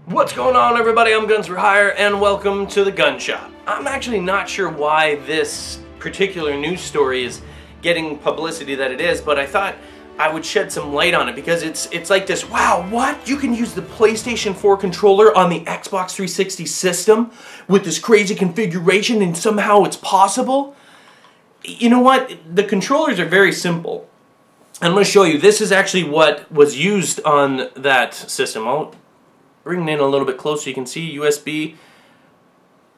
What's going on, everybody? I'm Guns for Hire and welcome to the Gun Shop. I'm actually not sure why this particular news story is getting publicity that it is, but I thought I would shed some light on it because it's like this, wow, what? You can use the PlayStation 4 controller on the Xbox 360 system with this crazy configuration and somehow it's possible? You know what? The controllers are very simple. I'm going to show you. This is actually what was used on that system. I'll bring it in a little bit closer so you can see USB.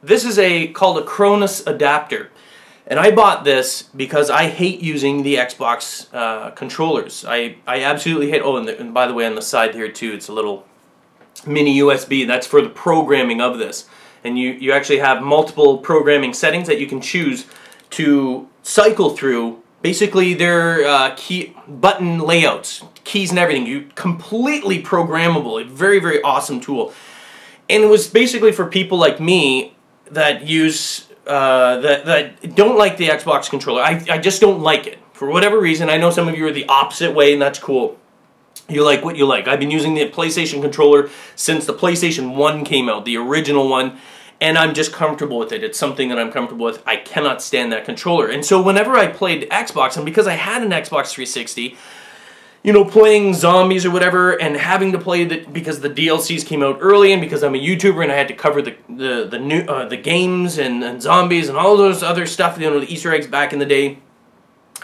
This is called a Cronus adapter. And I bought this because I hate using the Xbox controllers. I absolutely hate, and by the way, on the side here too, it's a little mini USB. That's for the programming of this. And you actually have multiple programming settings that you can choose to cycle through. Basically, they're key button layouts, keys and everything. You completely programmable. A very, very awesome tool. And it was basically for people like me that use that don't like the Xbox controller. I just don't like it for whatever reason. I know some of you are the opposite way, and that's cool. You like what you like. I've been using the PlayStation controller since the PlayStation 1 came out, the original one. And I'm just comfortable with it. It's something that I'm comfortable with. I cannot stand that controller. And so whenever I played Xbox, and because I had an Xbox 360, you know, playing zombies or whatever, and having to play because the DLCs came out early, and because I'm a YouTuber and I had to cover the games and zombies and all those other stuff, you know, the Easter eggs back in the day,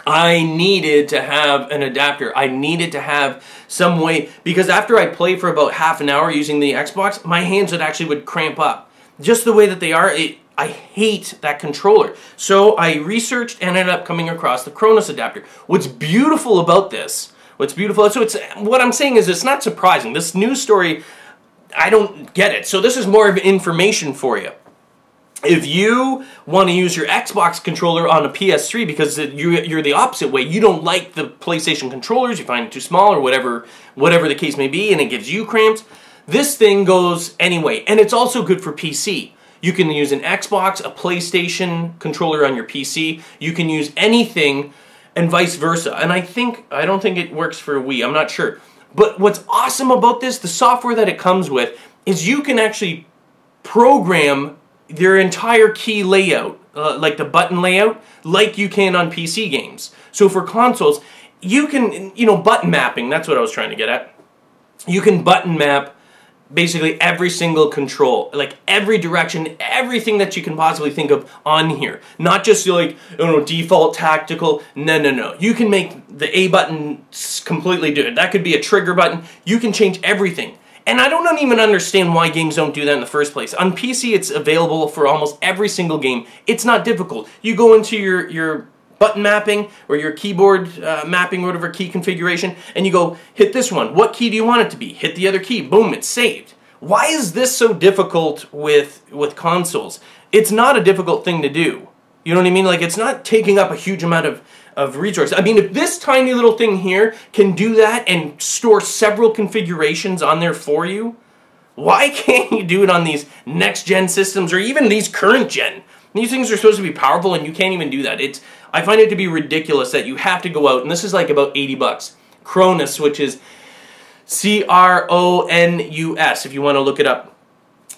I needed to have an adapter. I needed to have some way, because after I played for about half an hour using the Xbox, my hands would cramp up. Just the way that they are, I hate that controller. So I researched and ended up coming across the Cronus adapter. What's beautiful about this, what I'm saying is it's not surprising. This news story, I don't get it. So this is more of information for you. If you want to use your Xbox controller on a PS3 because you're the opposite way, you don't like the PlayStation controllers, you find it too small or whatever the case may be, and it gives you cramps, this thing goes anyway, and it's also good for PC. You can use an Xbox, a PlayStation controller on your PC. You can use anything, and vice versa. And I don't think it works for Wii. I'm not sure. But what's awesome about this, the software that it comes with, is you can actually program their entire key layout, like the button layout, like you can on PC games. So for consoles, you can, button mapping. That's what I was trying to get at. You can button map basically every single control, like every direction, everything that you can possibly think of on here. Not just like, default tactical. No. You can make the A button completely do it. That could be a trigger button. You can change everything. And I don't even understand why games don't do that in the first place. On PC, it's available for almost every single game. It's not difficult. You go into your button mapping or your keyboard mapping, whatever key configuration, and you go, hit this one. What key do you want it to be? Hit the other key. Boom, it's saved. Why is this so difficult with consoles? It's not a difficult thing to do. You know what I mean? Like, it's not taking up a huge amount of resources. I mean, if this tiny little thing here can do that and store several configurations on there for you, why can't you do it on these next-gen systems or even these current-gen? These things are supposed to be powerful and you can't even do that. I find it to be ridiculous that you have to go out, and this is like about 80 bucks. Cronus, which is C-R-O-N-U-S, if you want to look it up.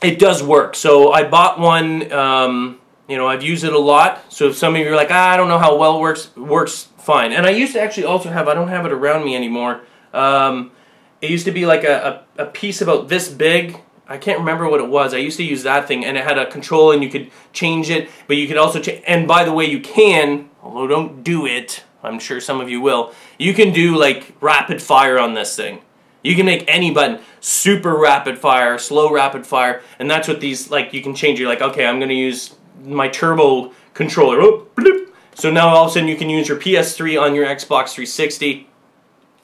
It does work. So I bought one, I've used it a lot. So if some of you are like, I don't know how well it works fine. And I used to actually also have, I don't have it around me anymore. It used to be like a piece about this big. I can't remember what it was. I used to use that thing, and it had a control, and you could change it, but you could also change, and by the way, you can, although don't do it, I'm sure some of you will, you can do like rapid fire on this thing. You can make any button super rapid fire, slow rapid fire, and that's what these, like, you can change. You're like, okay, I'm going to use my turbo controller. Oh, bloop. So now all of a sudden you can use your PS3 on your Xbox 360.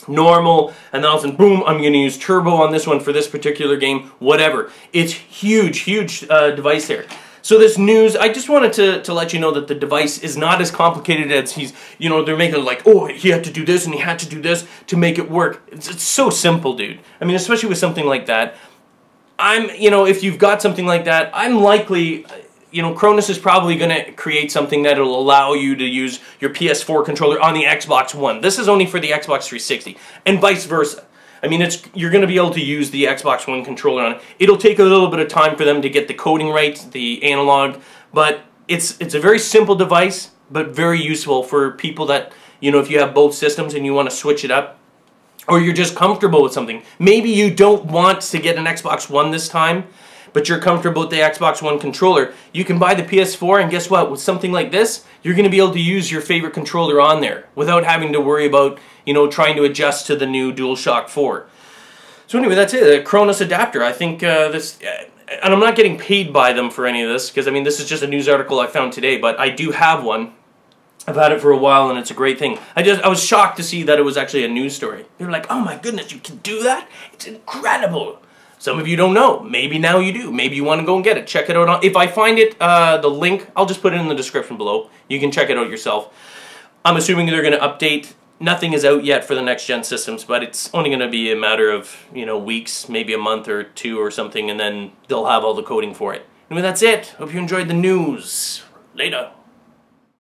Normal, and then all of a sudden, boom, I'm going to use turbo on this one for this particular game, whatever. It's huge device there. So this news, I just wanted to let you know that the device is not as complicated as they're making it like, oh, he had to do this and he had to do this to make it work. It's so simple, dude. I mean, especially with something like that. If you've got something like that, I'm likely, Cronus is probably going to create something that will allow you to use your PS4 controller on the Xbox One. This is only for the Xbox 360, and vice versa. I mean, you're going to be able to use the Xbox One controller on it. It'll take a little bit of time for them to get the coding right, the analog, but it's a very simple device, but very useful for people that, you know, if you have both systems and you want to switch it up, or you're just comfortable with something. Maybe you don't want to get an Xbox One this time, but you're comfortable with the Xbox One controller. You can buy the PS4, and guess what? With something like this, you're going to be able to use your favorite controller on there without having to worry about, you know, trying to adjust to the new DualShock 4. So anyway, that's it. A Cronus adapter. I think this... and I'm not getting paid by them for any of this, because, I mean, this is just a news article I found today, but I do have one. I've had it for a while, and it's a great thing. I was shocked to see that it was actually a news story. They were like, oh my goodness, you can do that? It's incredible. Some of you don't know. Maybe now you do. Maybe you want to go and get it. Check it out. If I find it, the link, I'll just put it in the description below. You can check it out yourself. I'm assuming they're going to update. Nothing is out yet for the next-gen systems, but it's only going to be a matter of, you know, weeks, maybe a month or two or something, and then they'll have all the coding for it. Anyway, that's it. Hope you enjoyed the news. Later.